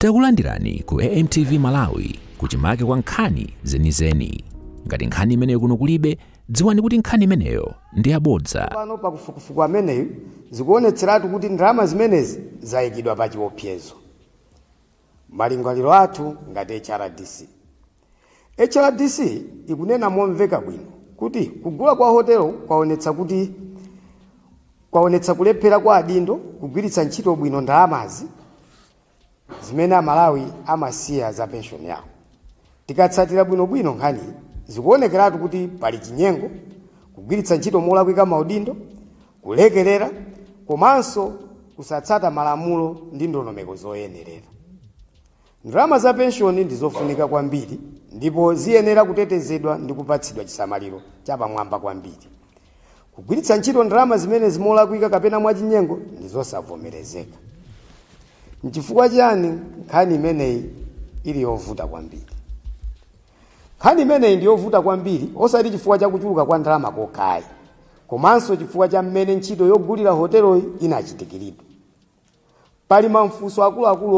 Takulandirani ku AMTV Malawi kuchimake kwa nkhani zenizeni. Ngati nkhani imeneyo kuno kulibe, dziwani kuti nkhani imeneyo ndi yabodza. Pano pakufukufuku ameneyo zikuonetseratu kuti ndalama zimenezi zayikidwa pa chiopsezo. Malingaliro athu ngati HRDC ikunena momveka bwino kuti kugula kwa hotelo kwaonetsa kulephera kwa adindo kugwiritsa ntchito bwino ndalamazi zimene Amalawi amasiya za pension yawo. Tikatsatira bwinobwino nkhani zikuonekeratu kuti pali chinyengo, kugwiritsa ntchito molakwika maudindo, kulekerera, komanso kusatsata malamulo ndi ndondomeko zoyenerera. Ndalama za pension ndizofunika kwambiri ndipo ziyenera kutetezedwa ndi kupatsidwa chisamaliro chapamwamba kwambiri. Kugwiritsa ntchito ndalama zimene zimolakwika kapena mwachinyengo ndizosavomerezeka. Nchifukwa chani nkhani imeneyi ili yovuta kwambiri? Nkhani imeneyi ndi yovuta kwambiri osati chifukwa cha kuchuluka kwa ndalama kokhayi, komanso chifukwa cha mmene ntchito yogulira hoteloyi inachitikiridwa. Pali mafunso akulu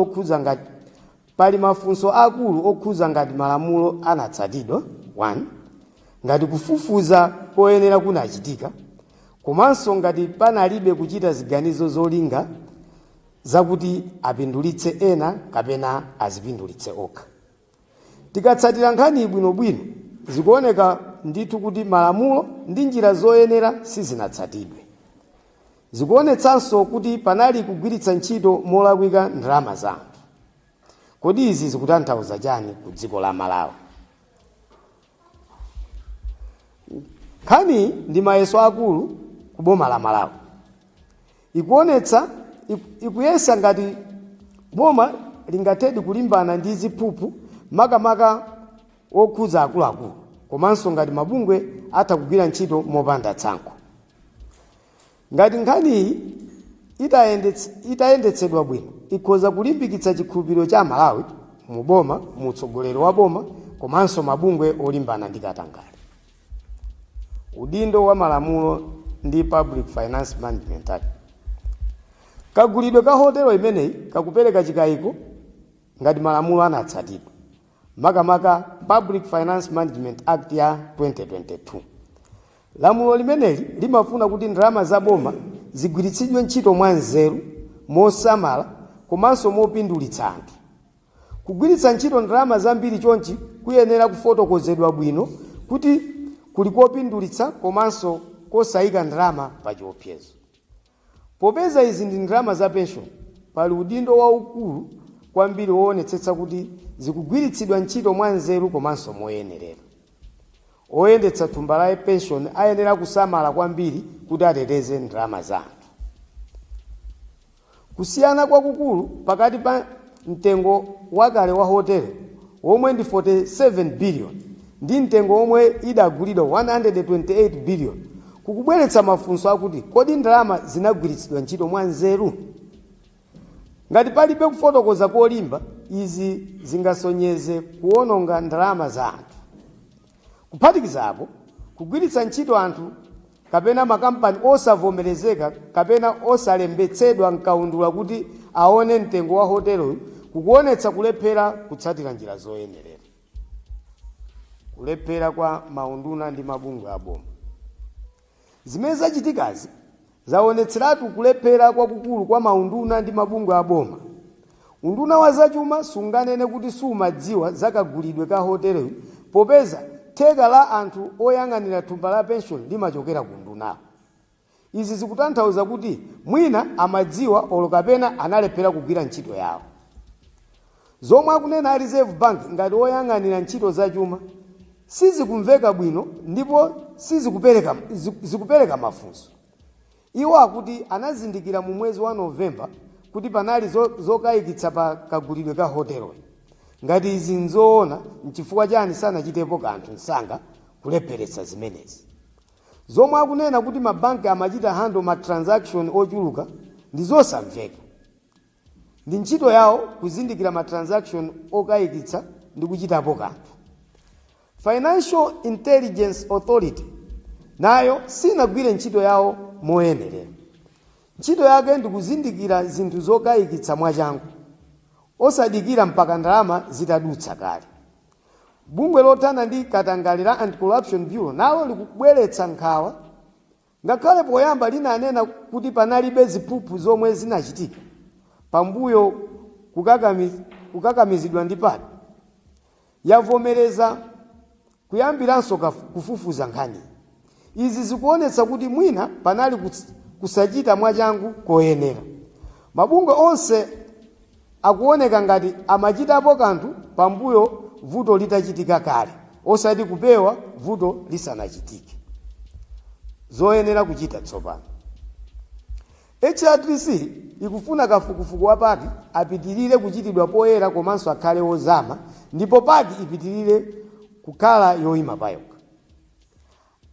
okhuza ngati malamulo anatsatidwa, 1, ngati kufufuza poyenera kunachitika, komanso ngati panalibe kuchita ziganizo zolinga zakuti apindulitse ena kapena azipindulitse okha. Tikatsatira nkhani bwinobwino zikuoneka ndithu kuti malamulo ndi njira zoyenera sizinatsatidwe. Zikuonetsanso kuti panali kugwiritsa ntchito molakwika ndalama za anthu. Kodi izi zikutanthauza chani ku dziko la Malawi? Nkhani ndi mayeso akulu ku boma la Malawi. Ikuyesa ngati boma lingathedi kulimbana ndi ziphuphu makamaka okhuza akuluakulu, komanso ngati mabungwe atakugwira ntchito mopanda tsankho. Ngati nkhani itayendetsedwa bwino, ikhoza kulimbikitsa chikhulupiriro cha Malawi mu boma, mu utsogoleri wa boma, komanso mabungwe olimbana ndi katangale. Udindo wa malamulo ndi Public Finance Management Act. Kagulidwe ka hotelo imeneyi kakupereka chikayiko ngati malamulo anatsatidwa, makamaka Public Finance Management Act ya 2022. Lamulo limeneli limafuna kuti ndalama za boma zigwiritsidwe ntchito mwanzeru, mosamala, komanso mopindulitsa anthu. Kugwiritsa ntchito ndalama zambiri chonchi kuyenera kufotokozedwa bwino kuti kuli kopindulitsa komanso kosayika ndalama pa chiopsezo. Popeza izi ndi ndalama za pension, pali udindo waukulu kwambiri woonetsetsa kuti zikugwiritsidwa ntchito mwanzeru komanso moyenerera. Oyendetsa thumba la pension ayenera kusamala kwambiri kuti ateteze ndalama za anthu. Kusiyana kwakukulu pakati pa mtengo wakale wa hotelo omwe ndi 47 billion ndi mtengo omwe idagulidwa 128 billion kukubweretsa mafunso akuti kodi ndalama zinagwiritsidwa ntchito mwanzeru? Ngati palibe kufotokoza kolimba, izi zingasonyeze kuononga ndalama za anthu. Kuphatikizapo, kugwiritsa ntchito anthu kapena makampani osavomerezeka kapena osalembetsedwa nkaundula kuti aone mtengo wa hotelo kukuonetsa kulephera kutsatira njira zoyenerera. Kulephera kwa maunduna ndi mabungwe a boma. Zimene zachitikazi zaonetseratu kulephera kwakukulu kwa maunduna ndi mabungwe a boma. Unduna wa zachuma sunganene kuti sumadziwa zakagulidwe ka hotelo popeza theka la anthu oyang'anira thumba la pension limachokera ku undunawo. Izi zikutanthauza kuti mwina amadziwa olo kapena analephera kugwira ntchito yawo. Zomwe akunena a Reserve Bank ngati oyang'anira ntchito zachuma sizikumveka bwino ndipo zikupereka mafunso. Iwo akuti anazindikira mu mwezi wa Novemba kuti panali zokayikitsa pa kagulidwe ka hotelo. Ngati izi nzoona, nchifukwa chani sanachitepo kanthu msanga kulepheretsa zimenezi. Zomwe akunena kuti mabanki amachita handle ma transaction ochuluka ndi zosamveka. Ndi ntchito yawo kuzindikira ma transaction okayikitsa ndi kuchitapo kanthu. Financial Intelligence Authority nayo sinagwire ntchito yawo moyenerera. Ntchito yake ndi kuzindikira zinthu zokayikitsa mwachangu. osadikira mpaka ndalama zitadutsa kale. Bungwe lothana ndi katangale la Anti-Corruption Bureau nalo likubweretsa nkhawa, ngakhale poyamba linanena kuti panalibe ziphuphu zomwe zinachitika pambuyo kukakamizidwa ndi pati, yavomereza kuyambiranso kufufuza nkhani. Izi zikuonetsa kuti mwina panali kusachita mwachangu koyenera. Mabungwe onse akuoneka ngati amachitapo kanthu pambuyo vuto litachitika kale, osati kupewa vuto lisanachitike. Zoyenera kuchita tsopano. HRDC ikufuna kafukufuku wa pati apitirire kuchitidwa poyera komanso akhale ozama, ndipo pati ipitirire kukhala yoyima payokha.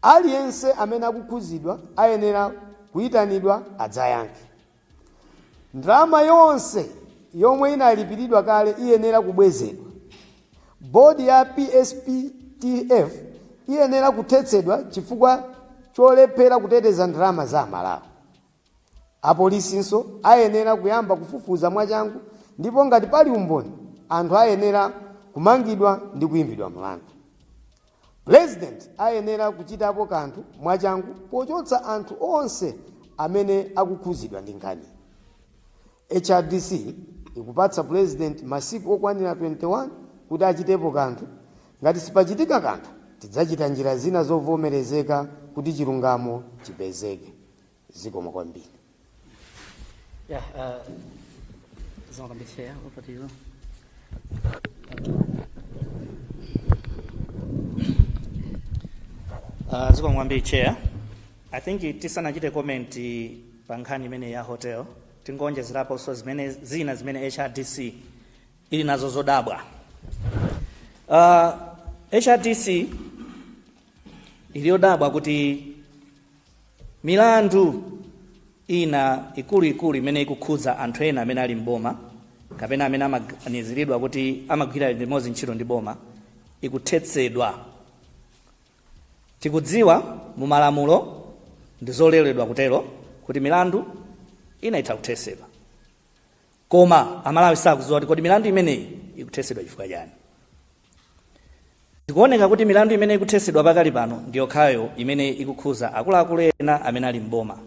Aliyense amene akukhuzidwa ayenera kuyitanidwa adzayankhe. Ndalama yonse yomwe inalipiridwa kale iyenera kubwezedwa. Bodi ya PSPTF iyenera kuthetsedwa chifukwa cholephera kuteteza ndalama za Malawi. Apolisinso ayenera kuyamba kufufuza mwachangu, ndipo ngati pali umboni anthu ayenera kumangidwa ndi kuyimbidwa mlandu. President ayenera kuchitapo kanthu mwachangu pochotsa anthu onse amene akukhuzidwa ndi nkhani. HRDC ikupatsa President masiku okwanira 21 kuti achitepo kanthu. Ngati sipachitika kanthu, tidzachita njira zina zovomerezeka kuti chilungamo chipezeke. Zikomo kwambiri. Yeah, zikomo kwambiri Chair, over to you. Zikomo kwambiri Chair. I think tisanachite comment pa nkhani imene ya hotel, tingonjezerapo so zina zimene HRDC ili nazo zodabwa. HRDC iliyodabwa kuti milandu ina ikulu imene ikukhudza anthu ena amene ali mboma kapena amene amaganiziridwa kuti amagwira limodzi ntchito ndi boma ikuthetsedwa. Tikudziwa mu malamulo ndi zoleredwa kutero kuti milandu ina itha kuthetsedwa, koma Amalawi sakudziwa kuti kodi milandu imeneyi ikuthetsedwa chifukwa chani. Tikuoneka kuti milandu imene ikuthetsedwa pakali pano ndiyo khayo imene ikukhuza akuluakulu ena amene ali mboma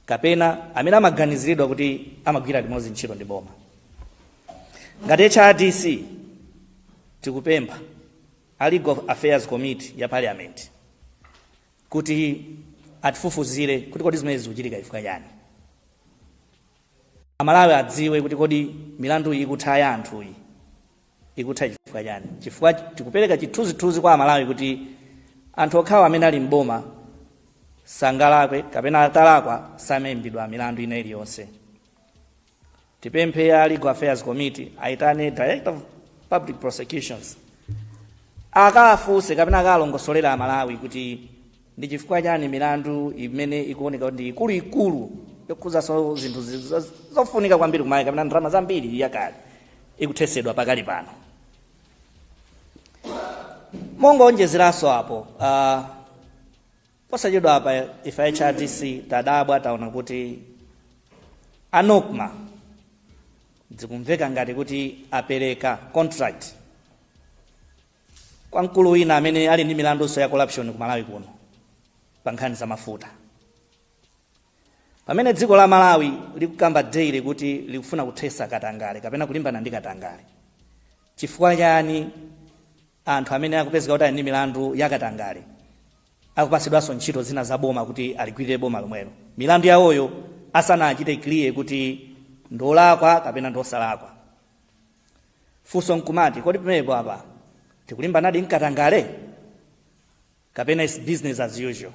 kapena amene amaganiziridwa kuti amagwira limodzi ntchito ndi boma. Ngati HRDC tikupempha a Legal Affairs Committee ya Parliament kuti atifufuzire kuti kodi zimene zikuchitika chifukwa chani. Amalawi adziwe kuti kodi milandu ikutha anthu iyi ikutha chifukwa chani. Chifukwa tikupereka chithunzithunzi kwa Amalawi kuti anthu okhawa amene ali mboma sangalakwe kapena atalakwa samayimbidwa milandu ina iliyonse. Tipemphe ya Legal Affairs Committee aitane Director of Public Prosecutions akafunse kapena akalongosolera Amalawi kuti ndi chifukwa chani milandu imene ikuoneka kuti ikulu yokhudza so zinthu zofunika kwambiri kumayi kapena ndalama zambiri yakale ikuthetsedwa pakali pano. Mongonjezeranso apo posachedwa apa ifa HRDC tadabwa taona kuti anokma zikumveka ngati kuti apereka contract kwa mkulu wina amene ali ndi milandu ya corruption ku Malawi kuno pa nkhani za mafuta. Pamene dziko la Malawi likukamba daily kuti likufuna kuthesa katangale kapena kulimbana ndi katangale, chifukwa chani anthu amene akupezeka kuti ali ndi milandu ya katangale akupasidwanso ntchito zina za boma kuti aligwirire boma lomwelo, milandu yawoyo asanachite clear kuti ndolakwa kapena ndosalakwa? Funso nkumati kodi pamenepo apa tikulimbana ndi katangale kapena is business as usual?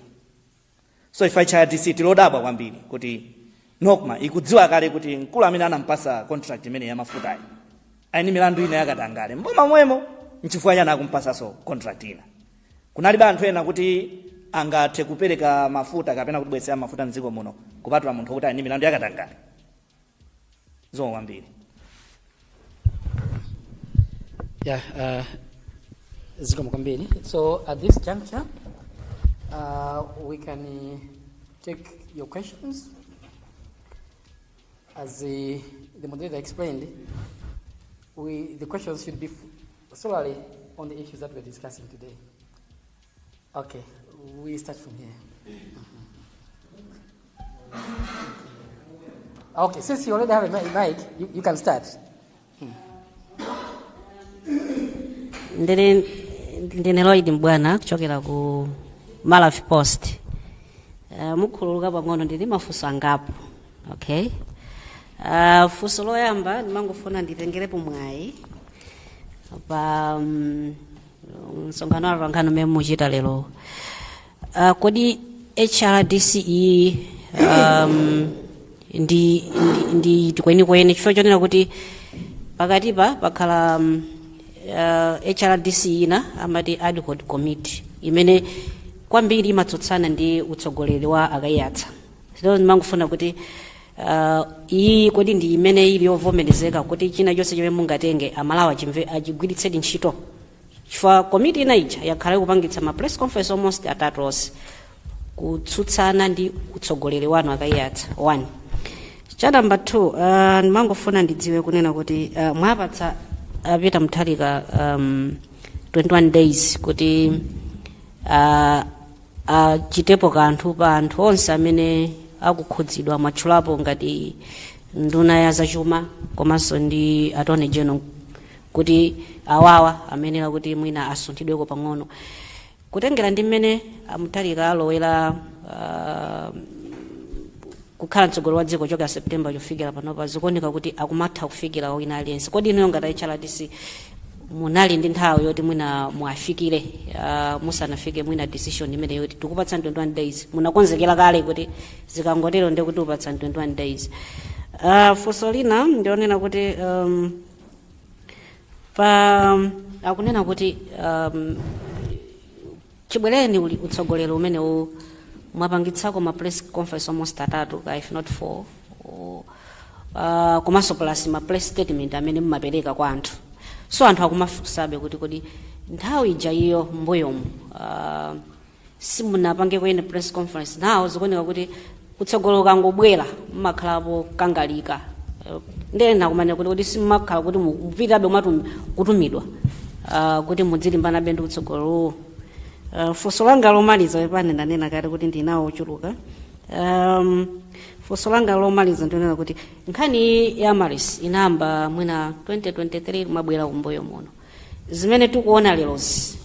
So ifa HRDC tilodabwa kwambiri kuti nokma ikudziwa kale kuti mkulu amene anampasa contract imene ya mafuta ali milandu ina yakatangale mboma mwemo, nchifukwa chani akumpasanso contract ina? Kunalibe anthu ena kuti angathe kupereka mafuta kapena kutibwetsera mafuta mdziko muno kupatula munthu kuti ali milandu yakatangale? Zikomo kwambiri. Yeah, zikomo kwambiri. So at this juncture, we can take your questions. As the moderator explained, the questions should be solely on the issues that we're discussing today. Okay, we start from here. Okay, since you already have a mic, you can start. Ndine Lloyd Mbwana kuchokera ku Malawi Post. Mukhululuka pang'ono ndili mafunso angapo. Okay. Funso loyamba ndimangofuna nditengerepo mwayi pa msonkhano wa vankhani mmene muchita lero. Kodi HRDCE ndi kwenikweni chifukwa chonena kuti pakatipa pakhala HRDC ina amati ad hoc committee imene kwambiri imatsutsana ndi utsogoleri wa akayatsa. Sino ndimangofuna kuti iyi kodi ndi imene ili yovomerezeka kuti china chonse chomwe mungatenge amalawi achigwiritsedi ntchito. Chifukwa committee ina ija yakhala kupangitsa ma press conference almost atatu onse kutsutsana ndi utsogoleri wanu akayatsa. 1. Cha number 2, ndimangofuna ndidziwe kunena kuti mwapatsa Peter Mutharika 21 days kuti chitepo kanthu pa anthu onse amene akukhudzidwa mwatchulapo ngati nduna ya zachuma komanso ndi attorney general kuti awawa amenera kuti mwina asunthidweko pang'ono kutengera ndi mmene Mutharika alowera kukhala mtsogoleri wa dziko choka September yofikira panopa zikuoneka kuti akumatha kufikira wina aliyense. Kodi ino ngati HRDC munali ndi nthawi yoti mwina muafikire musanafike mwina decision imene yoti tikupatsa 21 days munakonzekera kale kuti zikangotero ndi kuti upatsa 21 days. Funso lina ndionena kuti akunena kuti chibwereni utsogoleri umene mwapangitsako ma press conference almost 3 if not 4 komanso plus ma press statement amene mumapereka kwa anthu. So anthu akumafunsabe kuti kodi nthawi ija iyo mboyomu simunapange kwene press conference nawo zikuoneka kuti utsogoleri kangobwera mmakhalapo kangalika. Ndena kumane kuti simakhala kuti mupitabe kutumidwa kuti mudzilimbanabe ndi utsogoleri. Funso langa lomaliza pepani ndanena kale kuti ndinawo ochuluka. Funso langa lomaliza ndionena kuti nkhani ya Maris inamba mwina 2023 mabwera kumboyo muno. Zimene tikuona lerozi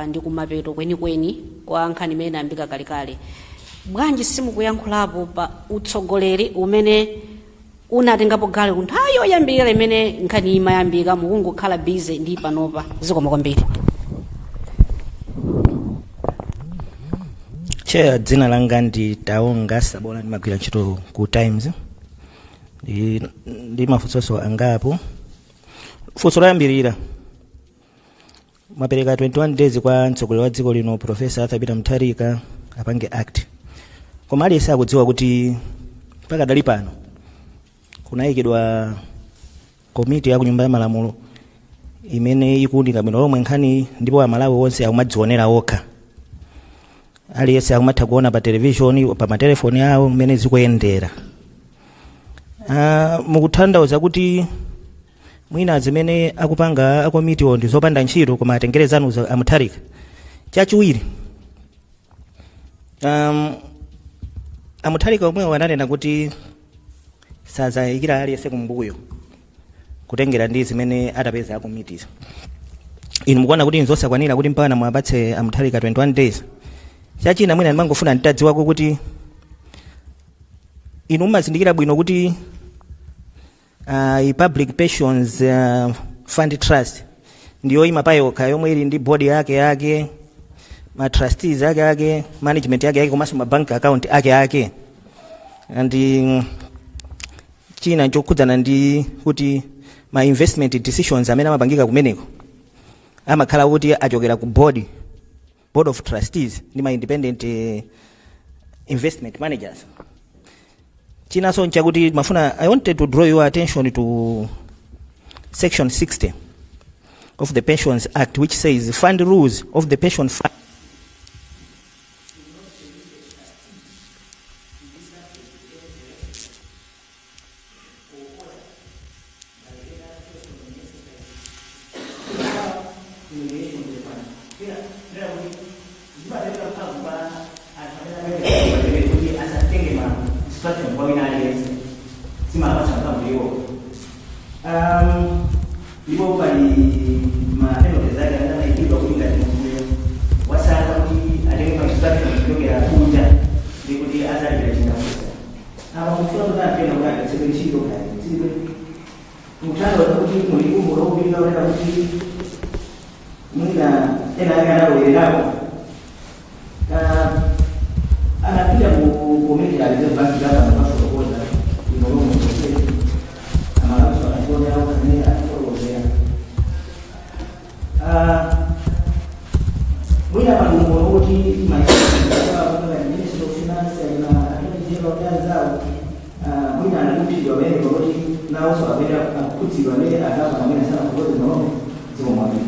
ndi kumapeto kwenikweni kwa nkhani imene ambika kalikale. Bwanji simukuyankhulapo pa utsogoleri umene unatengapo gale kunthawi yoyambirira imene nkhani imayambika mukungokhala busy ndi panopa zikoma kwambiri. Chair, dzina langa ndi Taonga Sabola ndimagwira ntchito ku Times. Ndi mafunso angapo. Funso loyambirira mapereka 21 days kwa mtsogoleri wa dziko lino Professor Peter Mutharika apange act. Koma aliyense akudziwa kuti pakadali pano kunayikidwa komiti ya ku nyumba ya malamulo imene ikuunika bwino lomwe nkhani ndipo amalawi onse akumadzionera okha. Aliyense akumatha kuona pa television pa matelefoni awo mmene zikuyendera. Mukutanthauza kuti mwina zimene akupanga akomitiwo ndi zopanda ntchito koma atengerezanu a Mutharika. Chachiwiri a Mutharika omwe wananena kuti sazayikira aliyense kumbuyo kutengera ndi zimene atapeza akomitizo. Inu mukuona kuti nzosakwanira kuti mpaka mwapatse a Mutharika 21 days. Chachina mwina ndimangofuna nditadziwako kuti inu mumazindikira bwino kuti public pensions fund trust ndiyo imapayokha yomwe ili ndi board yake ma trustees yake management yake komanso ma bank account yake. And china chokhudzana ndi kuti ma investment decisions amene amapangika kumeneko amakhala kuti achokera ku board of trustees ndi ma independent investment managers. China so nchakuti mafuna I wanted to draw your attention to section 60 of the Pensions Act, which says fund rules of the pension fund Ipo pali maneno zaidi yana ikiwa kuinga wasaka kuti alenga instruction kidogo ya kunja ndikuti azali ya chinda aba kufuata na pena kwa sebe chido kwa sebe mutano kuti mulikumbo ro bila wala kuti mwina tena kana ro ilao anapiga kukomenti alizo baki hapa na paso kuona imoro mtose amara kwa kuona au kana mwina manumoroti maisha kwa Ministry of Finance na General zao mwina anakuti wale roti na also abera kuti wale akaba na mwina sana kwa ndio zimo mwani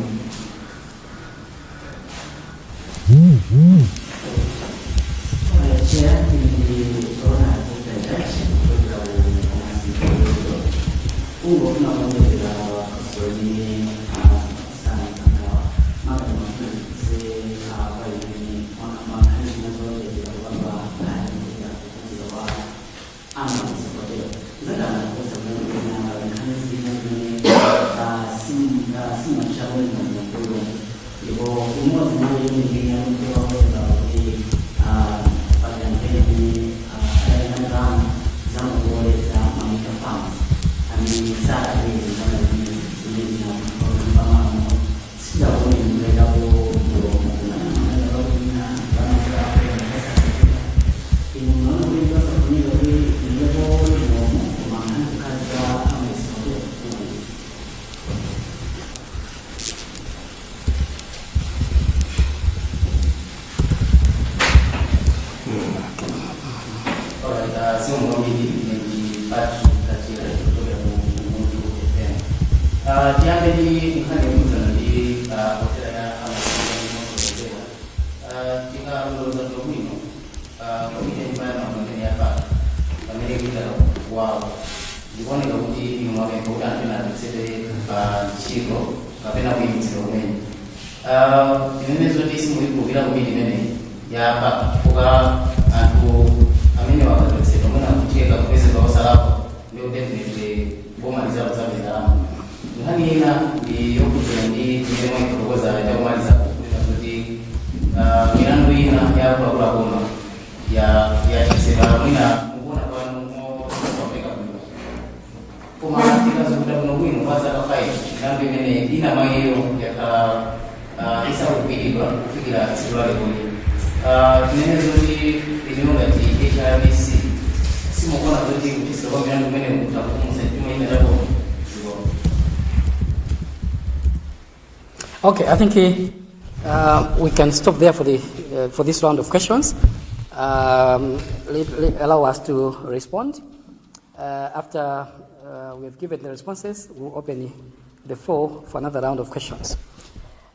Okay, I think we can stop there for this round of questions. Allow us to respond. After we have given the responses, we'll open the floor for another round of questions.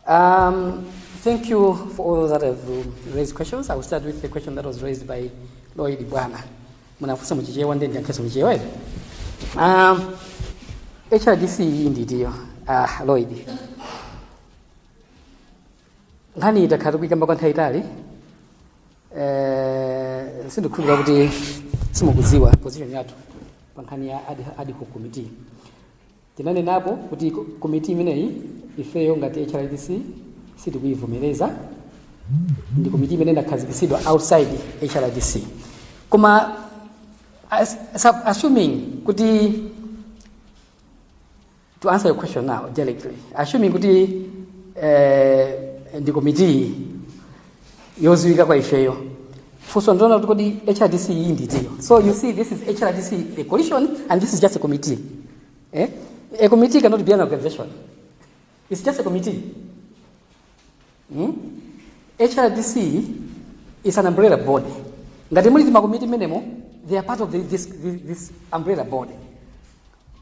Thank you for all those that have raised questions. I will start with the question that was raised by Lloyd Bwana. HRDC indeed, Lloyd. Ngani itakatu kwikamba kwa Italy sindukhulira kuti simukuziwa position yathu pankhani ya ad hoc committee tinane napo kuti committee imeneyi ifeyo ngati HRDC sitikuyivomereza ndi committee imene ndakhazikitsidwa outside HRDC koma assuming kuti to answer your question now directly assuming kuti the committee yoziwika kwa ifeyo fuso ndona kuti HRDC inditiyo. So you see this is HRDC a coalition and this is just a committee. A committee cannot be an organization. It's just a committee. HRDC is an umbrella body. Ngati muli ma committee menemo they are part of this umbrella body.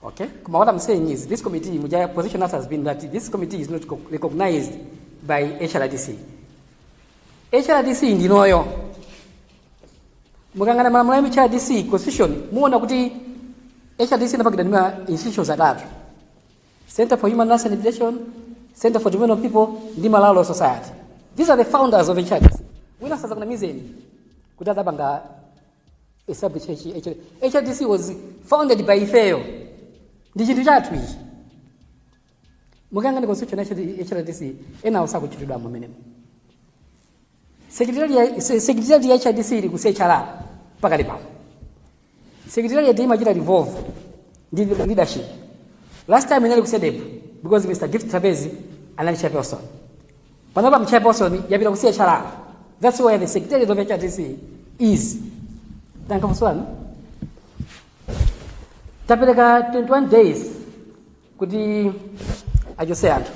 Okay? What I'm saying is this committee Mujaya position has been that this committee is not recognized by HRDC. HRDC ndinoyo. Mukangana malamulo ya HRDC constitution muona kuti HRDC inapakidwa institutions atatu. Center for Human Rights and Education, Center for Development of People ndi Malawi Law Society. These are the founders of HRDC. Wina sasa kuna mizeni kutata banga establish HRDC was founded by Ifeo. Ndi chinthu chathu ichi. Mukanga ni constitution HRDC ena usakuchitidwa mumene. Secretary ya HRDC ili kusechala pakali papo. Secretary ya imachita revolve ndi leadership. Last time inali kusedepo because Mr. Gift Tabezi anali chairperson. Panapa mchairperson yapita kusechala. That's where the secretary of HRDC is. Thank you for tapeleka 21 days kuti ajose anthu.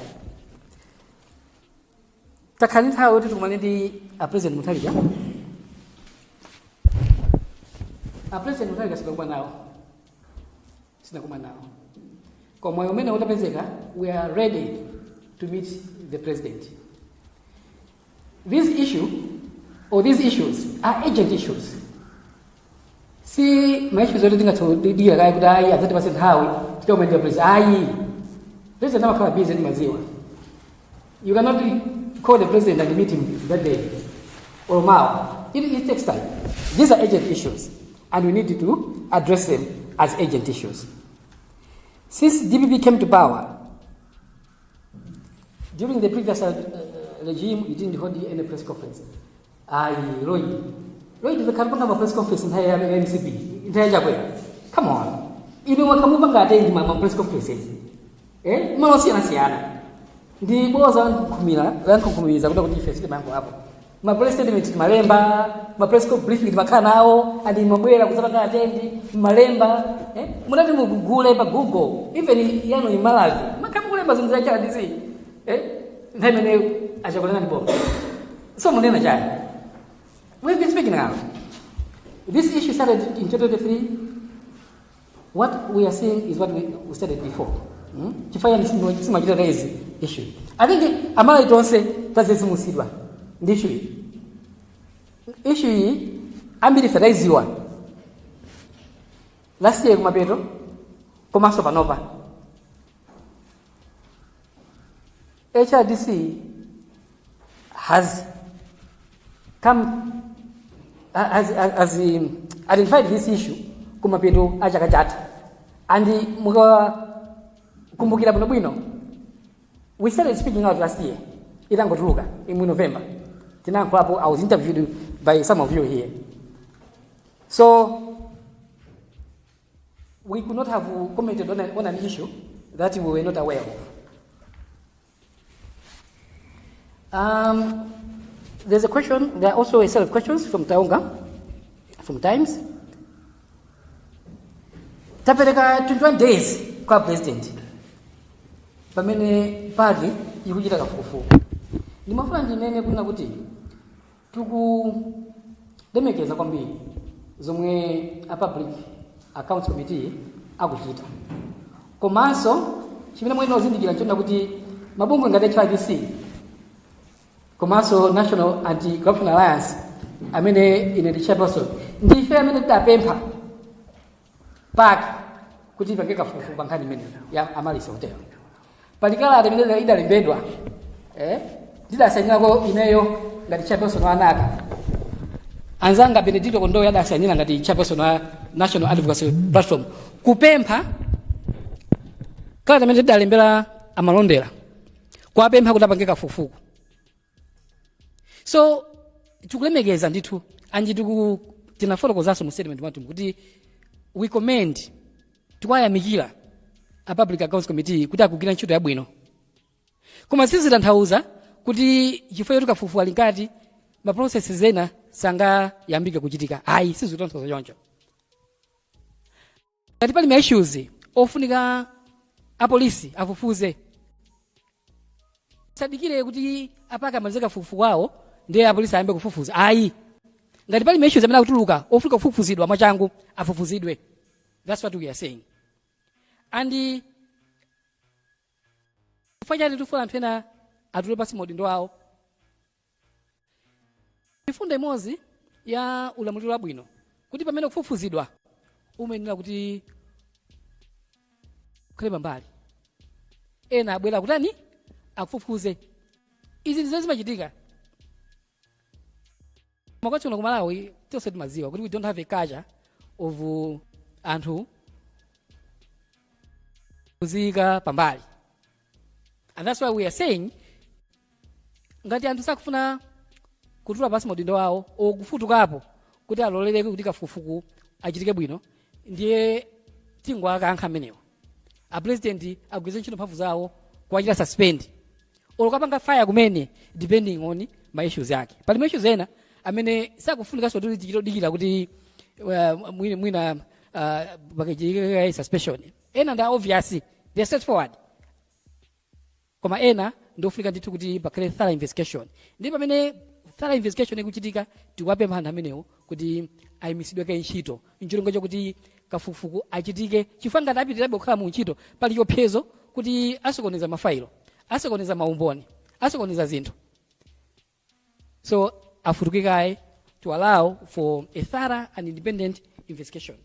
Takhani nthawi kuti tikumane ndi a President Mutharika. A President Mutharika sinakumana nawo. Kwa moyo umene utapezeka, we are ready to meet the President. This issue or these issues are urgent issues. Si maissues yote tingatodiya kaya kuti ayi azati pasi nthawi tikomende President. Ayi. President amakhala busy ndi maziwa. You cannot call the President and meet him that day or tomorrow. It takes time. These are urgent issues and we need to address them as urgent issues. Since DPP came to power, during the previous regime, we didn't hold any press conference. Lloyd, the Carbon have a press conference in higher MCP. In Tajawe. Come on. You know what Kamubanga attended my press conferences? Eh? Manosiana Siana. The Bozan Kumina, Lanko Kumis, I would have defense the Mango Apple. My press statement is Malemba, my press briefing is Macanao, and in Mabela was attending Malemba, Muramu Guleba Google, even Yano in Malawi. Macamulemba was in the HRDC. Then I shall go on board. Someone in a giant. We've been speaking now. This issue started in 2023. What we are saying is what we said before. Chifanya ni majira raise issue. I think amala itonse tazezi musidwa. Issue hii ambiri feraiziwa. Last year kumapeto komaso panova. HRDC has identified this issue kumapeto achakachata. And kumbukira bwino we started speaking out last year itangotuluka in November. I was interviewed by some of you here. So we could not have commented on an issue that we were not aware of. There's a question, there are also a set of questions from Taonga, from Times. Tapeleka 21 days kwa president. Pamene party ikuchita kafukufuku. Ndimafuna ndinene kuna kuti lemekeza kwambiri zomwe a Public Accounts Committee akuchita. Komanso chimene mwene wazindikira nchona kuti mabungwe ngati HRDC komanso National Anti-Corruption Alliance amene ine ndi chairperson ndife amene tidapempha pak kuti pange kafukufuku pa nkhani imene ya Amalisa Hotel. Palikala amene idalembedwa ndidasainirako ineyo ngati chairperson wa anaka. Anzanga Benedicto Kondo yadasainira ngati chairperson wa National Advocacy Platform kupempha kala amene tidalembera amalondera kwapempha kuti apange kafukufuku. So tikulemekeza ndithu anji tinafotokozaso mu statement mwathu kuti we commend tikwayamikira a Public Accounts Committee kuti akugwira ntchito yabwino. Koma sisi tanthauza kuti chifukwa choti kafukufuku ali nkati ma processes ena sanga yambike kuchitika. Ayi sisi tanthauza choncho. Ngati pali ma issues ofunika a police afufuze. Sadikire kuti apaka mazeka kafukufuku wawo ndiye a police ayambe kufufuza. Ayi. Ngati pali ma issues amene akutuluka ofunika kufufuzidwa mwachangu afufuzidwe. That's what we are saying. And kufanya tufuna anthu ena atule pasi maudindo awo. Mifunda imodzi ya ulamuliro wabwino kuti pamene kufufuzidwa umenera kuti khale mbali ena abwera kutani akufufuze. Izi ndizo zimachitika. Mwakati uno kumalawi tonse timaziwa kuti we don't have a culture of anthu kuzika pambali. And that's why we are saying ngati anthu sakufuna kutula pasi maudindo awo okufutukapo kuti aloleleke kuti kafukufuku achitike bwino, ndiye tingwakankha amenewo. A president agwize ntchito mphamvu zawo kuwachita suspend or kapanga fire kumene depending on my issues yake. Pali issues ena amene sakufunika so dikira kuti mwina bakachika suspension. Ena nda obviously they are straightforward. Koma ena ndofunika ndithu kuti bakale thorough investigation. Ndipo pamene thorough investigation ikuchitika tiwape anthu amenewo kuti ayimisidwe ka ntchito. Nchilongo chokuti kafukufuku achitike chifukwa ngati apitirabe kukhala mu ntchito pali chopsezo kuti asokoneza mafailo, asokoneza maumboni, asokoneza zinthu. So afutukikaye to allow for a thorough and independent investigation.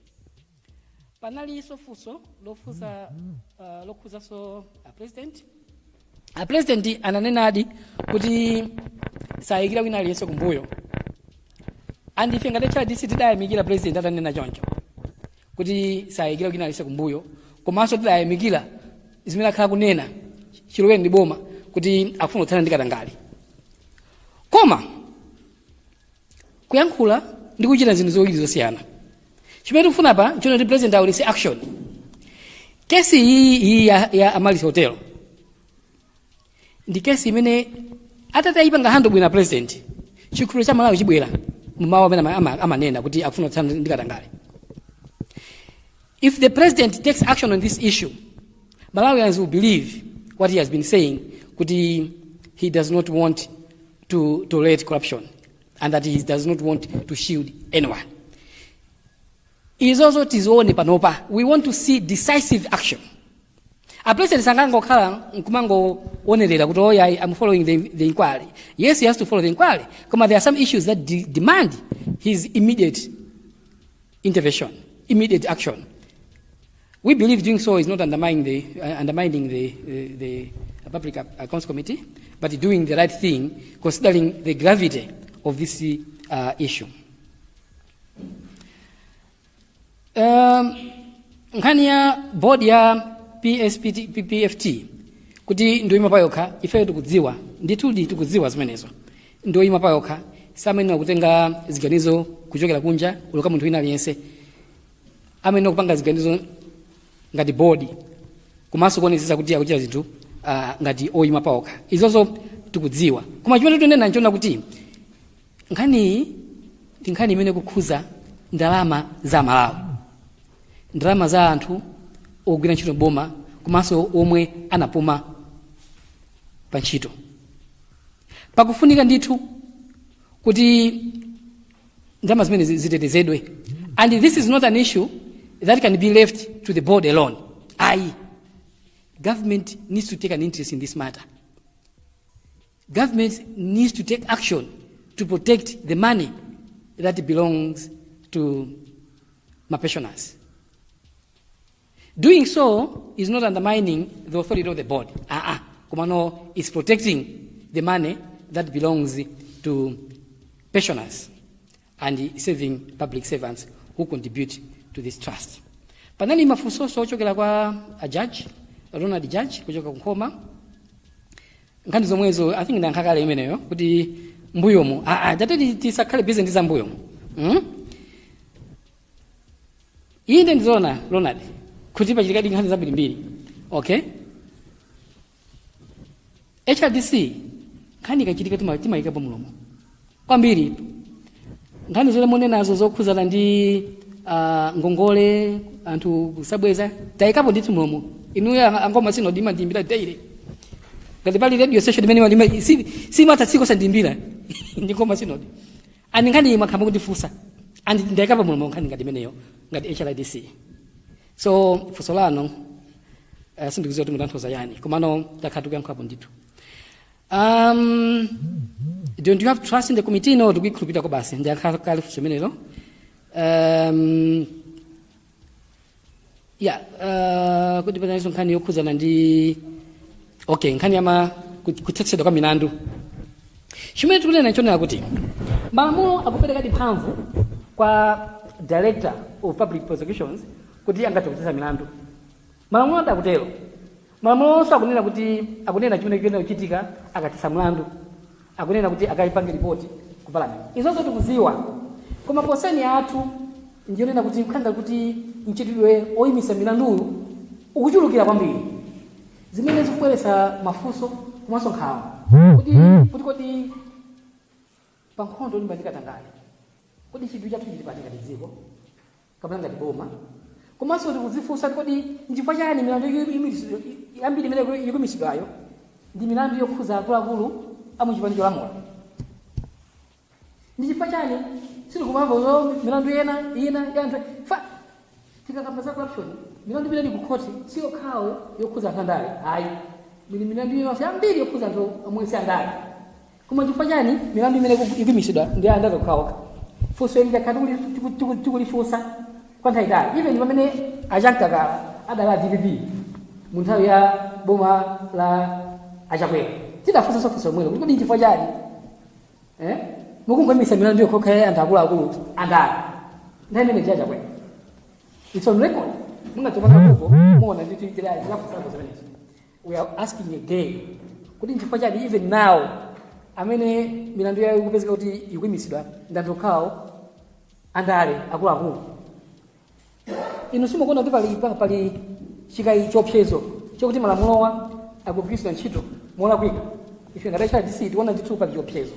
Panali sofuso lofuza lokhuza so president. A president ananenadi kuti sayikira wina aliyense kumbuyo. And if ngati DC tidayamikira president atanena choncho kuti sayikira wina aliyense kumbuyo, komanso tidayamikira zimene akhala kunena Chilowere ndi boma kuti akufuna kuthana ndi Katangale. Koma kuyankhula ndi kuchita zinthu zowiri zosiyana. Chimene tikufuna pa chino ndi president awulise action. Kesi hii ya Amalis Hotel ndi kesi imene atatayipanga hando bwina president chikulu cha Malawi chibwera mumawa amene amanena kuti akufuna kuthana ndi Katangale. If the president takes action on this issue, Malawians will believe what he has been saying, kuti he does not want to tolerate corruption and that he does not want to shield anyone. It is also tizoone panopa. We want to see decisive action. A president sangango khala nkumango onerera kuti oya I'm following the inquiry. Yes, he has to follow the inquiry. But there are some issues that demand his immediate intervention, immediate action. We believe doing so is not undermining the Public Accounts Committee, but doing the right thing, considering the gravity of this issue. Nkhani ya board ya PFT kuti ndio ima payokha ife tikudziwa nditudi tikudziwa zimenezo ndio ima payokha samene kutenga ziganizo kuchokera kunja uloka munthu wina aliyense amene kupanga ziganizo ngati board komanso kuonetsetsa kuti akuchita zinthu ngati oyima payokha izozo tikudziwa. Koma chimene tunena nchona kuti nkhani ndi nkhani imene kukhuza ndalama za Malawi, ndalama za anthu ogwira ntchito boma komanso omwe anapuma pa ntchito. Pakufunika ndithu kuti ndalama zimene zitetezedwe. And this is not an issue that can be left to the board alone. Government needs to take an interest in this matter. Government needs to take action to protect the money that belongs to my pensioners. Doing so is not undermining the authority of the board. Kumano is protecting the money that belongs to pensioners and saving public servants who contribute to this trust. Panali mafunso ochokera kwa a judge, Ronald Judge kuchoka kukhoma. Nkhani zomwezo I think ndankakale imeneyo kuti mbuyomo tatati tisakhale busy ndi za mbuyomo. Inde ndizoona Ronald kuti pachitikadi nkhani zambirimbiri. Okay? HRDC nkhani kachitika timayikapo mlomo. Kwambiri nkhani zole monenazo zokhuzana ndi ngongole anthu kusabweza tayikapo ndithu mlomo. Inuya angoma sino dima ndimbira daily. Ngati pali radio station imene walima si mata siko sandimbira. Ndikoma sino. Ani nkhani makhamba kuti fusa. And ndayikapo mlomo nkhani ngati imeneyo ngati HRDC. So fusolano sindikuziwa kuti mutanthoza yani komano takhatuka nkhapo ndithu. Don't you have trust in the committee? No, tukikhulupirira ko basi ndiyakhala fuso menelo. Kuti panaliso nkhani yokhuzana ndi okay nkhani kuthetsedwa kwa milandu. Chimene tikunena chonena kuti malamulo akupereka mphamvu kwa Director of Public Prosecutions kuti angathe kuthetsa milandu. Malamulo adakutero. Malamulo onse akunena kuti akunena chimene chikuyenera kuchitika akathetsa mlandu. Akunena kuti akayipange ripoti ku parliament. Izo tikuziwa. Koma poseni athu njonena kuti nkhanga kuti mchitidwe oyimisa milandu ukuchulukira kwambiri. Zimene zikubweretsa mafunso komanso nkhawa. Kuti pankhondo limbandika tangale. Kodi chidwi chathu chili patika dziko kapena ngati boma. Komanso tikuzifunsa kuti nchifukwa chani milandu yambiri imene ikumisidwayo ndi milandu yokhuza akuluakulu amuchipani cholamula. Ndi chifukwa chani sitikumamva milandu ina ya anthu tikakamba za corruption milandu imene ili ku court sio khawo yokhuza anthu andale ayi milandu yonse yambiri yokhuza anthu amwesi andale. Koma chifukwa chani milandu imene ikumisidwa ndi andale okhaokha. Funso ili jakati tikulifunsa kwa nthawi itali. Even pamene achankakala adala DPP mu nthawi ya boma la Achakwera tidafunsa funso mwino kuti kodi chifukwa chani mukungomisa milandu yokhokha anthu akuluakulu andale nthawi imene Achakwera. It's on record. Mungatopanga kuko muona ndithi njira yakufunsa zimenezo. We are asking again kuti chifukwa chani even now amene milandu yayo ikupezeka kuti ikumisidwa ndi anthu okhawo andale akuluakulu. Inu simukuona kuti pali chikayi chiopsezo chokuti malamulowa akugwiritsidwa ntchito molakwika. If you're not DC, you want to pali chiopsezo.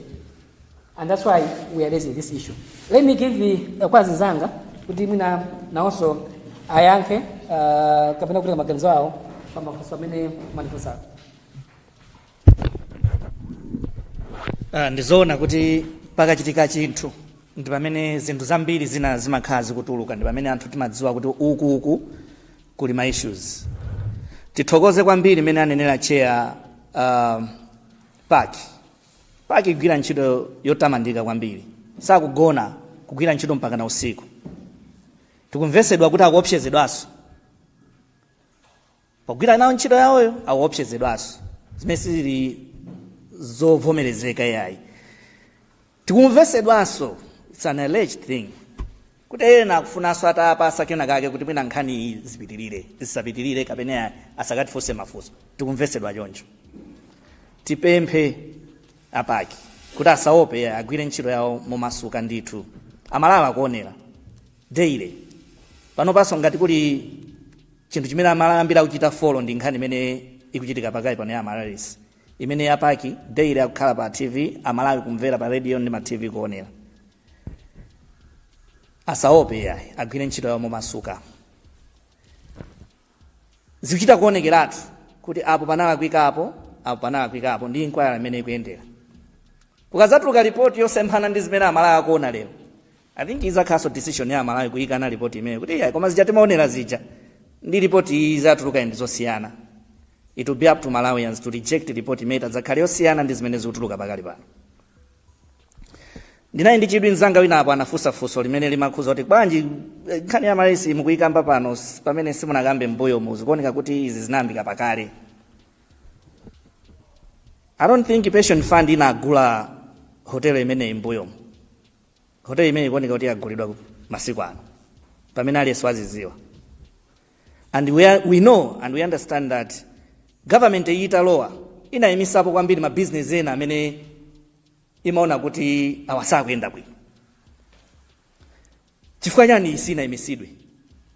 And that's why we are raising this issue. Let me give the kwazi zanga kuti mwina nawonso ayankhe kapena kuti maganizo awo pamafunso amene manifunsa. Ndizoona kuti pakachitika chinthu ndi pamene zinthu zambiri zina zimakhala zikutuluka, ndi pamene anthu timadziwa kuti uku kuli ma issues. Tithokoze kwambiri imene anenera chair Paki igwira ntchito yotamandika kwambiri. Sakugona kugwira ntchito mpaka na usiku. Tikumvesedwa kuti akuopsezedwanso. Pagwira nawo ntchito yawoyo akuopsezedwanso. Zimene zili zovomerezeka yayi. Tikumvesedwanso, it's an alleged thing. Kuti ena akufunanso atapasa kena kake kuti mwina nkhani zisapitirire kapena asakatifunse mafunso. Tikumvesedwa choncho. Tipemphe apaki kuti asaope agwire ntchito yawo momasuka ndithu. Amalawi akuonera daily. Pano paso ngati kuli chinthu chimene amalambira kuchita follow ndi nkhani imene ikuchitika pakali pano ya Malaris. Imene apaki daily akukhala pa TV, Amalawi kumvera pa radio ndi ma TV kuonera. Asaope yayi agwire ntchito yawo momasuka. Zikuchita kuonekeratu kuti apo panalakwikapo ndi inquiry imene ikuyendera. Ukazatuluka report yosemphana ndi zimene Amalawi akuona lero, I think izakhaso decision ya Amalawi kuyikana report imene kuti yayi koma zija timaonera zija ndi report izatuluka ndi zosiyana. It will be up to Malawians to reject report imene adzakhale yosiyana ndi zimene zikutuluka pakali pano. Ndinayi ndi chidwi nzanga wina apo anafunsafunso limene limakhuza kuti bwanji nkhani ya Malawi mukuyikamba pano pamene simunakambe mbuyo muzikuoneka kuti izi zinayambika pakale. I don't think pension fund inagula hotel imene imbuyo. Hotel imene ikuoneka kuti yagulidwa masiku ano. Pamene ali swaziziwa. And we know and we understand that government italowa inayimisapo kwambiri ma business ena amene imaona kuti awasakuyenda bwino. Chifukwa chani isina imisidwe?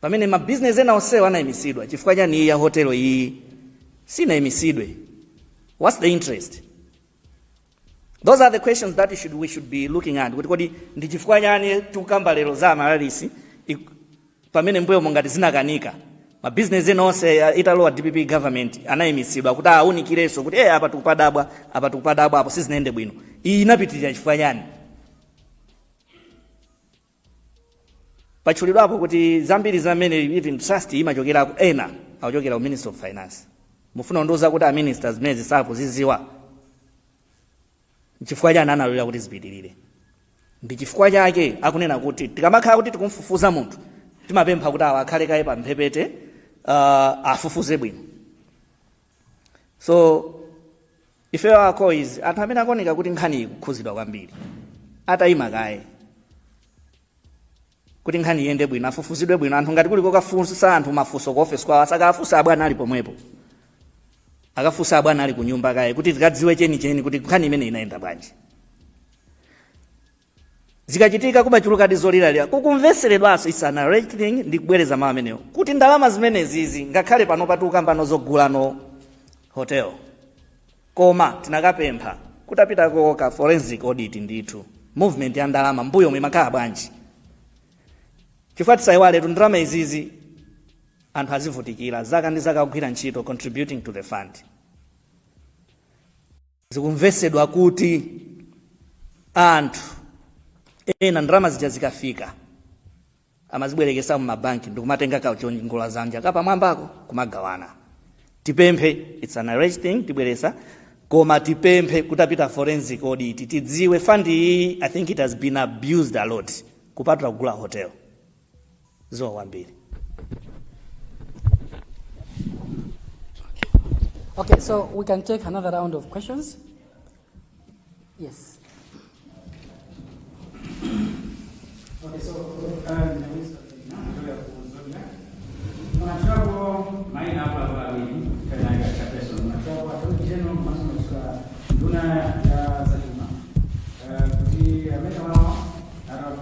Pamene ma business ena onsewa anayimisidwa, chifukwa chani ya hotel iyi sina imisidwe? What's the interest? Those are the questions that we should be looking at. Kuti ndi chifukwa chani tukamba lero za Malaris pamene mbuyo mongati zinakanika. Ma business ena onse italowa DPP government anayimisidwa kuti aunikireso kuti apa tukupadabwa apo sizinaende bwino. Iyi inapitirira chifukwa chani? Pachulidwapo kuti zambiri zamene even trust imachokera ku ena akuchokera ku Minister of Finance. Mufuna ndoza kuti a ministers mezi sapo ziziwa. Chifukwa chani analolera kuti zipitirire. Ndi chifukwa chake akunena kuti tikamakhala kuti tikumfufuza munthu timapempha kuti akhale kaye pa mphepete afufuze bwino. So ifeyo akoiz anthu amene akuoneka kuti nkhani ikukhuzidwa kwambiri atayima kaye kuti nkhani iyende bwino, afufuzidwe bwino. Anthu ngati kuliko kafunsa anthu mafunso ku office kwawo, asakafunsa abwana ali pomwepo, akafunsa abwana ali ku nyumba kaye, kuti tikadziwe chenicheni kuti nkhani imene inayenda bwanji. Zikachitika kumachulukadi zoliralira, kukumveseredwanso it's an right thing. Ndikubwereza mawu amenewo kuti ndalama zimenezizi ngakhale pano patukambano zogulano hotel, koma tinakapempha kutapitako ka forensic audit ndithu movement ya ndalama mbuyo mwe makhala bwanji, chifukwa tisaiwale ndalama izizi anthu azivutikira zaka ndi zaka kugwira ntchito contributing to the fund. Zikumvesedwa kuti anthu ena ndalama zija zikafika amazibwerekesa mu mabanki ndikumatenga kawo chongola zanja kapamwambako kumagawana. Tipemphe it's an right thing tibweresa, koma tipemphe kutapita forensic audit tidziwe fund iyi I think it has been abused a lot kupatula kugula hotel zo wambiri. Okay, so we can take another round of questions. Yes. Okay, so Machabo main apa bali kena agak person. Machabo atau jenon masuk ke dunia ya Zalima. Di Amerika ada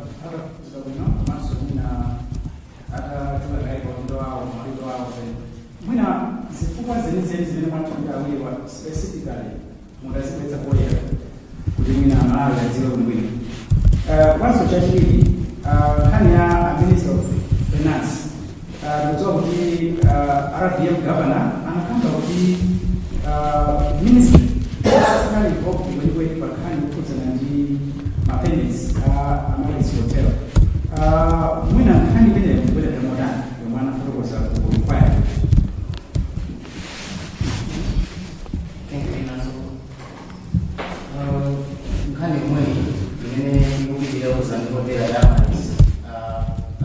sebelumnya masuk mina ada juga kayak doa mina sepupu zeni macam kali wa specifically mudah sebetulnya boleh kudingin amal dan zero mungkin. Once jadi hanya Minister of Finance, betul di RDM Governor, anak kan di Ministry, sekali kok di bahkan itu di Mapenis, Amaris Hotel. Mungkin kan ini boleh kemudian, yang mana terus aku berupaya. Thank you, Naso. Kan ini dia urusan hotel ada mas,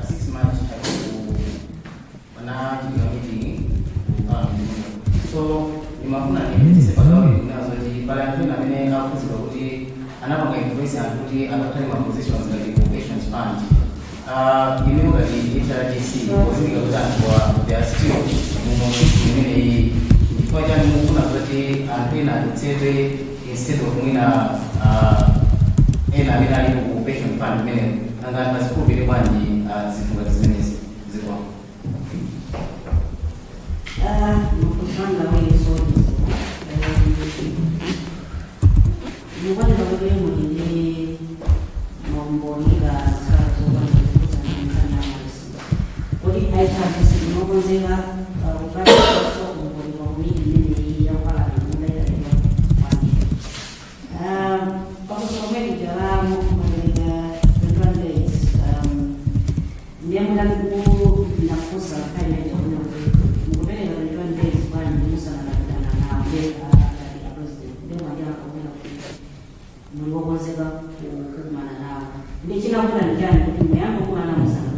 6 months aku mana juga meeting, so 5 bulan ini sepakai guna jadi paling tu namanya aku sebagai anak pakai informasi aku di ada terima position dari vocations fund, ini udah di HRDC, posisi kebetulan bahwa dia still ini pelajaran mungkin seperti aku nak cari instead of mina ena binari occupation fund mene anga masiku bili bwanji zifunga zimenezi zikwa mkutanga wewe sote mwani babele mwini mambo nika sazo kwa kana masi kodi aita bisi mambo zega ukati so mwini mwini ni ya pala ni ya Kalau semuanya di dalam mereka berbagai dia mengaku nafsu kaya itu mungkin ada berbagai bahan misalnya dan dari presiden dia wajah orang menunggu segala ke mana ini jika bukan jangan mungkin yang bukan misalnya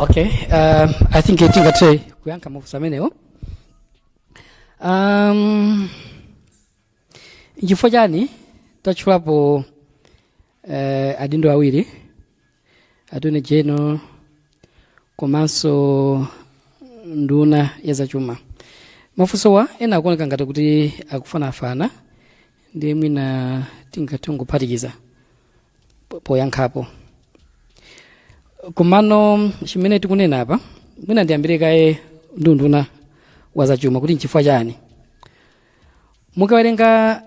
Okay, I think kuyanka mafusa meneo. Chifukwa chani tatchulapo adindo awiri, Attorney General komanso nduna ya zachuma. Mafunsowa ena akuoneka ngati kuti akufanafana ndi mwina tingaphatikiza poyankhapo. Komano chimene tikunena apa mwina ndiyambire kaye nduna wa zachuma kuti nchifukwa chani. Mukawerenga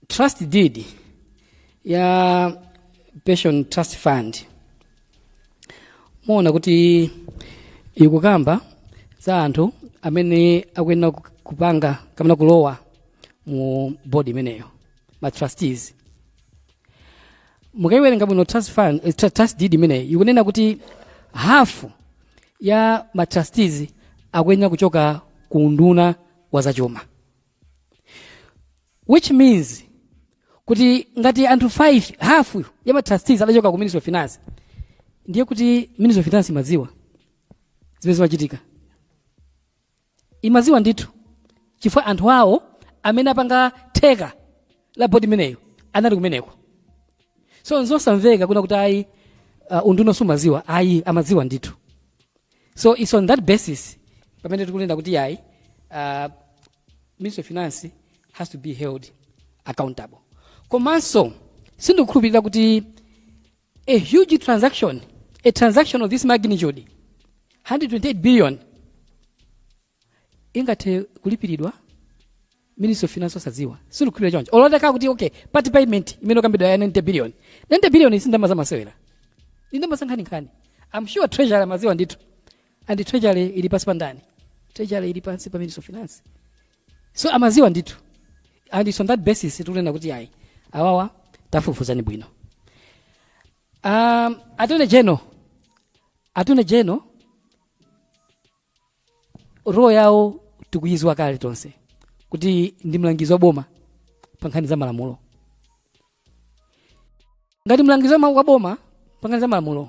trust deed ya pension trust fund muona kuti ikukamba za anthu amene akuyenera kupanga kapena kulowa mu board imeneyo, ma trustees. Mukawerenga bwino trust deed imeneyo ikunena kuti half ya ma trustees akuyenera kuchoka ku nduna wa zachuma, which means kuti ngati anthu 5 half ya ma trustees adachoka ku Ministry of Finance, ndiye kuti Ministry of Finance imaziwa zimene zimachitika. Imaziwa ndithu chifukwa anthu awo amene apanga theka la board imeneyo anali kumeneko. So nzosamveka kuna kuti ayi unduna sumaziwa, ayi amaziwa ndithu. So it's on that basis pamene tikunena kuti ayi Ministry of Finance has to be held accountable. Komanso sindikukhulupirira kuti a huge transaction, a transaction of this magnitude, 128 billion, ingathe kulipiridwa Ministry of Finance osaziwa. Sindikukhulupirira choncho. Oloteka kuti okay, party payment imene okambidwa ya 90 billion. 90 billion isindama za masewera. Ndindama sankhani. I'm sure treasury amaziwa ndithu. And the treasury ili pasi pandani. Treasury ili pasi pa Ministry of Finance. So amaziwa ndithu. And it's on that basis tikunena kuti ayi awawa tafufuzani bwino. Attorney General roho yawo tikuyizwa kale tonse kuti ndi mlangizi wa boma pa nkhani za malamulo. Ngati mlangizi wa boma pa nkhani za malamulo,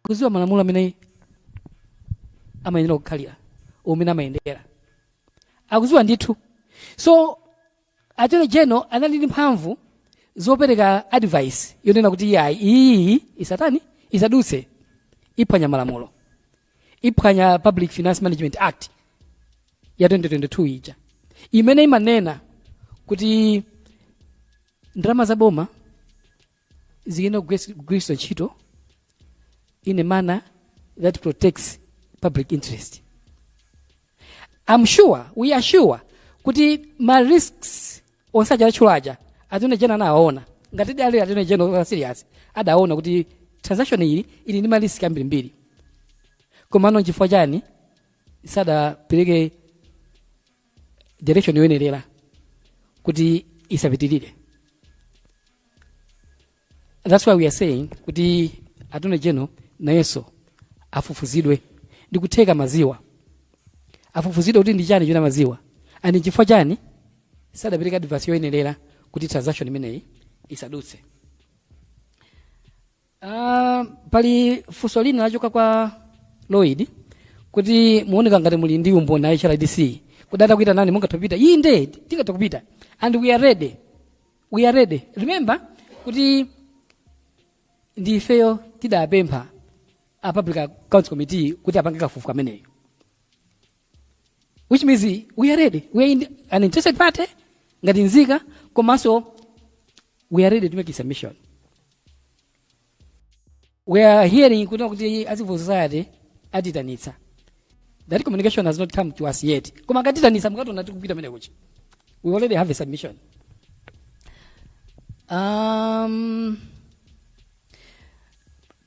kuziwa malamulo amene amayenera kukhalira omwe amayendera akuziwa ndithu. So Attorney General anali ndi mphamvu zopereka advice yonena kuti iyi isatani isadutse iphwanya malamulo, iphwanya Public Finance Management Act ya 2022 ija imene imanena kuti ndalama za boma ziyenera kugwiritsidwa ntchito in a manner that protects public interest. We are sure kuti ma risks onsaja achulaja Attorney General anaona ngati ali Attorney General serious adaona kuti transaction ili ndi ma risk ambirimbiri. Komano chifukwa chani sadapereke direction yoyenerera kuti isapitirire. That's why we are saying kuti Attorney General nayeso afufuzidwe ndi kutheka maziwa. Afufuzidwe kuti ndi chani chona maziwa. And chifukwa chani sadapereka advice yoyenerera kuti transaction imeneyi isadutse. Pali funso lina lachoka kwa Lloyd kuti muoneka ngati muli ndi umboni na HRDC kudata kuita nani mungatopita inde tikatokupita and we are ready. Remember kuti ndi fail tidapempha a Public Accounts Committee kuti apange kafufu kameneyo, which means we are ready. We are an interested party ngati nzika komanso we are ready to make a submission. We are hearing kuti as civil society atitanitsa. That communication has not come to us yet. Koma ngatitanitsa mukatona tikupita mene kuchi. We already have a submission.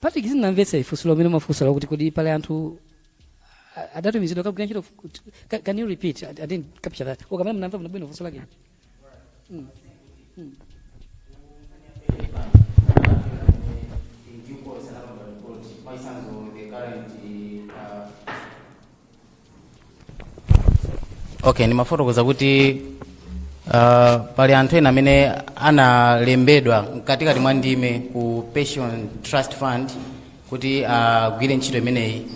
Patrick sinamvetse ifusulo mene mafusalo kuti kodi pale anthu adatumizidwa kagwira ntchito. Can you repeat? I didn't capture that. Okamene mnamva mnabwino fusulo lake. Okay, ni mafotokoza kuti pali anthu ena amene analembedwa katikati mwa ndime ku pension trust fund kuti agwire ntchito imeneyi,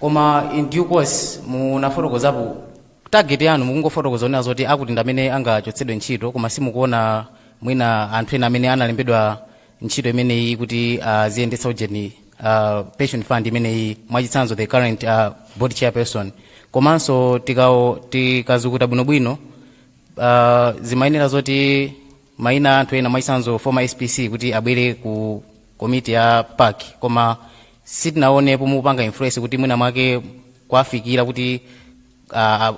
koma in due course munafotokozapo target yanu mukungofotokoza ona zoti akuti ndamene angachotsedwe ntchito koma simukuona mwina anthu ena amene analembedwa ntchito imeneyi kuti ziyendetsa ujeni pension fund imeneyi mwachitsanzo the current board chairperson. Komanso tikazukuta bwinobwino zimayenera zoti maina anthu ena mwachitsanzo former SPC kuti abwere ku komiti ya park, koma sitinaonepo mupanga influence kuti mwina mwake kwafikira kuti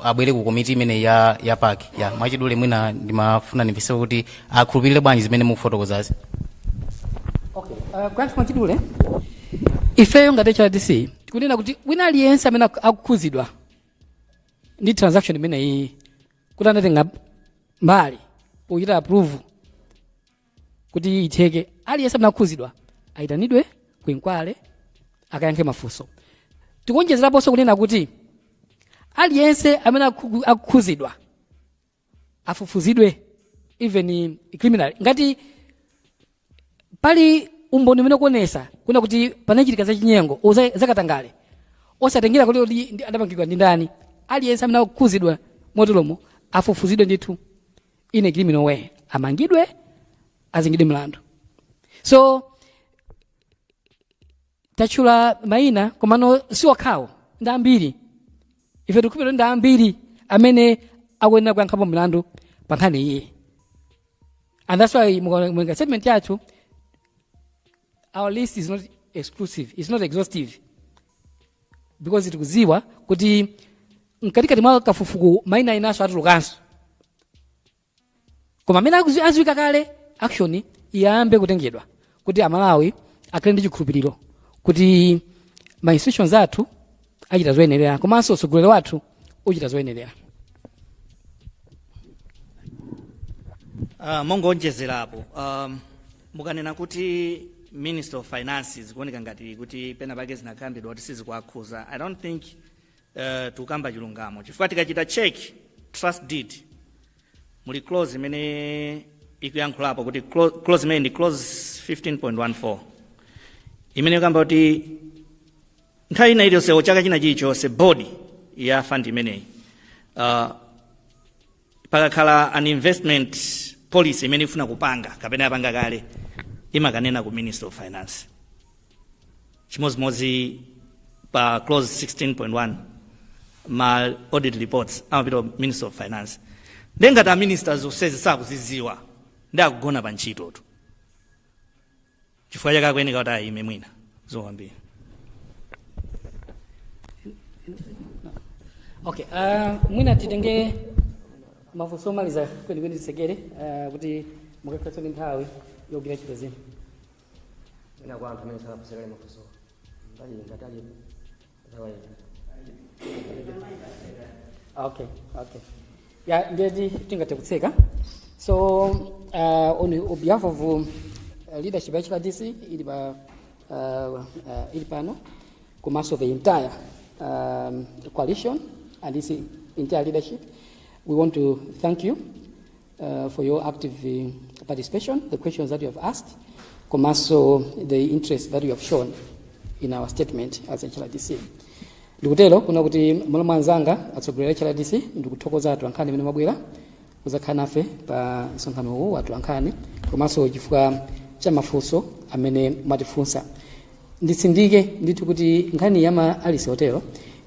abwere ku komiti imene ya park. Mwachidule mwina ndimafuna nimvese kuti akhulupirire bwanji zimene mukufotokozazi. Okay, Grant Mwachidule, ifeyo ngati HRDC tikunena kuti wina aliyense amene akukhuzidwa ndi transaction imeneyi kuti anatenga mbali pochita approve kuti itheke, aliyense amene akukhuzidwa ayitanidwe ku inquiry akayankhe mafunso. Tikonjezeraponso kunena kuti aliyense amene akukhuzidwa afufuzidwe even criminal. Ngati pali umboni umene kuonesa kuna kuti panachitika za chinyengo zakatangale osatengera kuti adapangidwa ndi ndani, aliyense amene akukhuzidwa moteromo afufuzidwe ndithu in a criminal way, amangidwe azingidwe mlandu. So tachula maina komano si wakhawo ndi ambiri, ife tikupita ndi ambiri amene akuyenera kuyankhapo mlandu pa nkhani iyi. And that's why mwenga statement yacho, our list is not exclusive, it's not exhaustive, because tikuziwa kuti mkatikati mwa kafufuku maina inaso atulukanso, koma amene aziwika kale action iyambe kutengedwa kuti Amalawi akhale ndi chikhulupiriro kuti ma institutions athu achita zoyenerera komanso utsogolero wathu uchita zoyenerera. Mongonjezerapo mukanena kuti Minister of Finances kuoneka ngati kuti pena pake zinakambidwa kuti sizikuakhuza, I don't think tukamba chilungamo chifukwa tikachita check trust deed muli clause imene ikuyankhulapo kuti clause imene ndi clause 15.14 imene ikamba kuti nthawi ina iliyonse chaka china chilichonse body ya fund imeneyi pakakhala an investment policy imene ifuna kupanga kapena yapanga kale imakanena ku Minister of Finance chimozimozi pa clause 16.1 ma audit reports amapita Minister of Finance. Ndengati a ministers usezi sakuziziwa ndi akugona pa ntchitotu chifukwa chake akuyeneka kuti ayime mwina zowambiri. Okay, mwina titenge mafunso omaliza kwenikweni tisegere kuti mukakhaso ndi nthawi yogwira ntchito zina. Ina kwa anthu amene sanafunsirale mafunso mbali ngatali otherwise. Okay. Yeah, ndedi tingathe kutseka. So on behalf of leadership ya HRDC ili pano komanso the entire coalition and this entire leadership, we want to thank you for your active participation, the questions that you have asked, komanso the interest that you have shown in our statement as HRDC. Ndikutero kuna kuti mwana anzanga atsogolera HRDC ndikuthokoza atu ankhani amene mabwera kuzakhala nafe pa msonkhano huu watu ankhani komanso chifukwa cha mafunso amene matifunsa. Nditsindike ndithu kuti nkhani ya Alice Hotel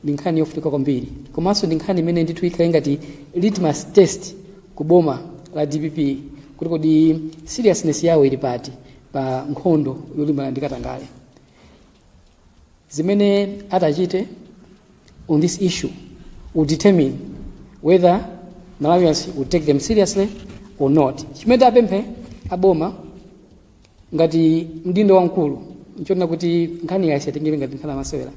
ndi nkhani yofunika kwambiri komanso ndi nkhani imene ndithu ikhale ngati litmus test kuboma la DPP kuti kodi seriousness yawo ili pati pa nkhondo yolimbana ndi katangale. Zimene atachite on this issue will determine whether Malawians will take them seriously or not. Chimene apemphe aboma ngati mdindo wankulu nchona kuti nkhani yasatengere ngati nkhala masewera.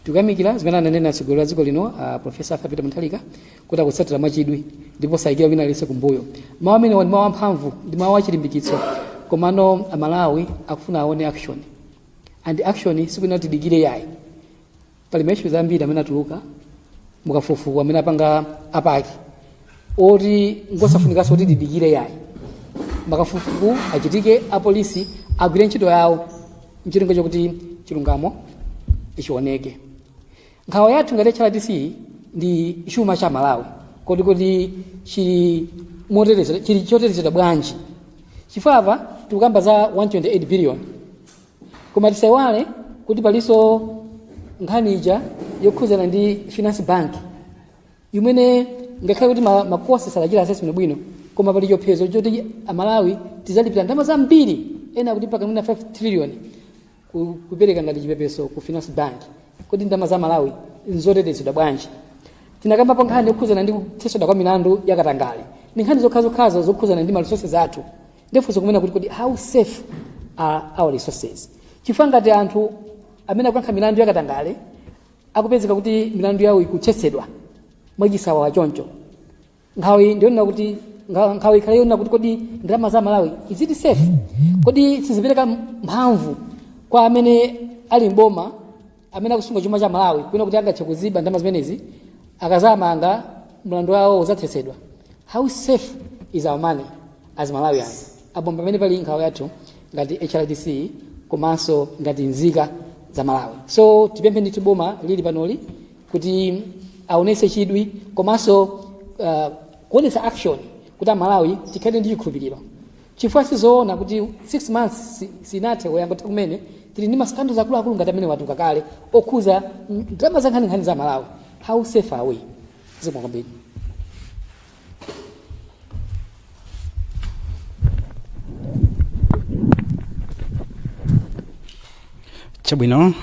Tukayamikira zimene ananena atsogoleri a dziko lino Professor Arthur Peter Mutharika kuti akutsatira mwachidwi ndipo sayikira wina aliyense kumbuyo. Mawu amene ndi mawu amphamvu ndi mawu achilimbikitso komano Amalawi akufuna aone action. And action sikwina kuti digire yayi. Pali meshu zambiri amene atuluka mukafufuku amene apanga apaki oti ngosafunika kuti didikire yayi makafufuku achitike apolisi agwire ntchito yawo nchilingo chokuti chilungamo ichioneke. Nkhawa yathu ngati HRDC ndi chuma cha Malawi kodi chili motetezedwa, chili chotetezedwa bwanji. Chifukwa apa tikukamba za 128 billion koma tisaiwale kuti palinso nkhani ija yokhuzana ndi finance bank imene ngakhale kuti makosi salachira assessment bwino koma pali chiopsezo choti amalawi tizalipira ndalama zambiri ena kuti mpaka 5 trillion kupereka ngati chipepeso ku finance bank. Kodi ndalama za Malawi nzotetezedwa bwanji? Tinakamba pa nkhani yokhuzana ndi kutheswa kwa milandu yakatangale, ndi nkhani zokhazokhazo zokhuzana ndi resources athu, ndifunso kumene kuti kodi how safe are our resources. Chifukwa ngati anthu amene akuyankha milandu yakatangale akupezeka kuti milandu yawo ikuthetsedwa mwachisawawa choncho, nkhawi ndiona kuti nkhawi ikhale yona kuti kodi ndalama za Malawi is it safe? Kodi sizipereka mphamvu kwa amene ali mboma amene akusunga chuma cha Malawi kuona kuti angathe kuziba ndalama zimenezi akazamanga mlandu wawo uzathetsedwa? How safe is our money as Malawians? Abomba amene pali nkhawa yathu ngati HRDC komanso ngati nzika za Malawi. So tipemphe ndithu boma lili panoli kuti aonese chidwi komanso kuonesa action kuti Malawi tikhale ndi chikhulupiriro. Chifukwa sizoona kuti 6 months sinathe woyamba kumene tili ndi maskandals akuluakulu ngati amene watu kakale okhuza ndalama za nkhani za Malawi. How safe are we? Zikwambiri. Chabwino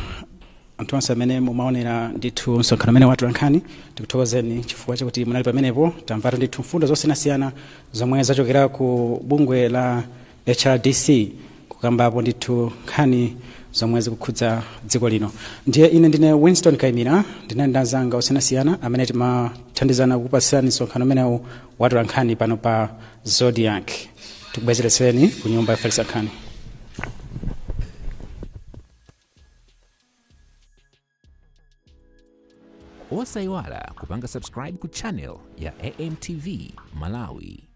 anthu onse amene mumaonera ndithu msonkhano amene watu nkhani tikuthokozeni chifukwa chakuti munali pamenepo tamvatu ndithu mfundo zosiyanasiyana zomwe zachokera ku bungwe la HRDC kukambapo ndithu nkhani zomwe zikukhudza dziko lino. Ndiye ine ndine Winston Kaimira, ndine ndanzanga osiyanasiyana amene timathandizana kukupatsirani msonkhano umenewu watu nkhani pano pa Zodiac. Tikubwezeretsereni ku nyumba ya nkhani. Osaiwala kupanga subscribe ku channel ya AMTV Malawi.